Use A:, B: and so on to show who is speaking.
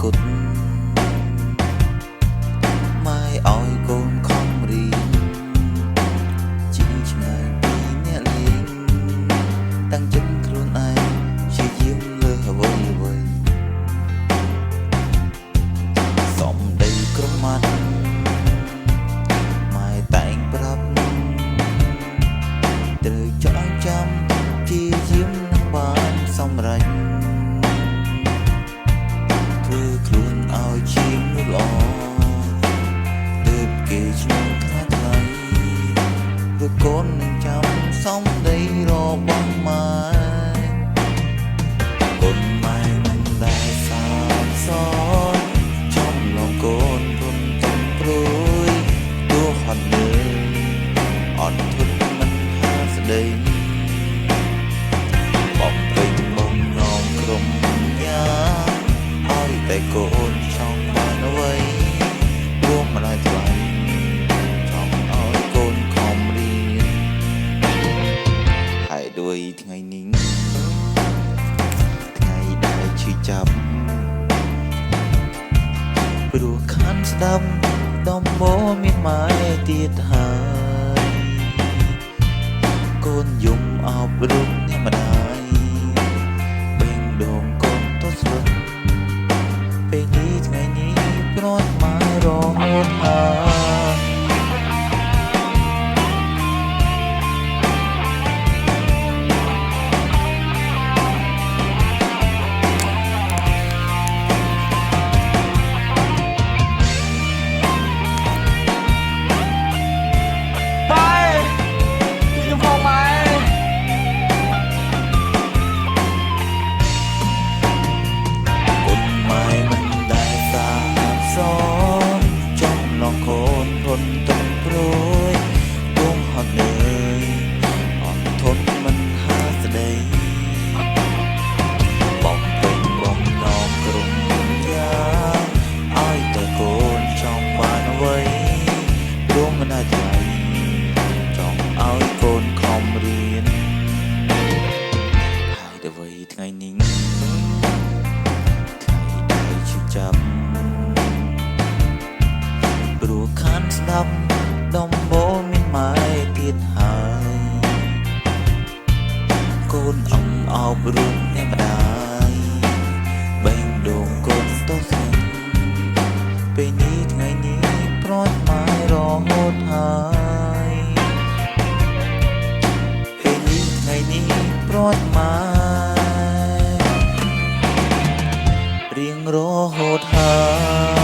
A: គុតម៉ែឲ្យកូនខំរៀនជីងឆ្ងាយពីអ្នកលេងតាំងចិត្តខ្លួនឯងព្យាយាមលើអ្វីអ្វីសំដីក្រមាត់ម៉ែតែងប្រាប់ត្រូវចងចាំព្យាយាមនឹងបានសម្រេចធ្វើខ្លួនឲ្យជាងនោះល្អទើបគេឈ្មោះថ្លៃព្រោះកូននឹងចាំសំដីរបស់ម៉ែកូនម៉ែមិនដែលសាបសូន្យចំឡងកូនរំទំព្រួយទោះហត់នឿយអត់ធន់មិនហាស្ដីបំពេញបំណងក្រុមយ៉ាឲ្យតែកូនចង់បានអ្វីរួមម្ដាយថ្លៃចង់ឲ្យកូនខំរៀនហើយด้วยថ្ងៃនេះថ្ងៃដែលឈឺចាប់ព្រោះខានស្ដាប់ដំបូន្មានម៉ែទៀតហើយកូនយំអប់រំអ្នកម្ដាយបេងដូងកូនទៅស្លុតពេលនេះថ្ងៃនេះព្រាត់ម៉ែរហូតហើទំព្រួយដួងហត់នឿយអត់ធន់មិនហាស្ដីបំពេញបំណងក្រុមយ៉ាងឲ្យតែកូនចង់បានអ្វីព្រមមិនអាចថ្លៃចង់ឲ្យកូនខំរៀនហើយអ្វីថ្ងៃនេះថ្ងៃដែលឈឺចាប់ព្រោះខានស្ដាប់ដំបូន្មានម៉ែទៀតហើយកូនអប់រំអ្នកម្ដាយបេងដូងកូនទៅស្រីពេលនេះថ្ងៃនេះព្រាត់ម៉ែរហូតហើយពេលនេះថ្ងៃនេះព្រាត់ម៉ែរៀងរហូតហើយ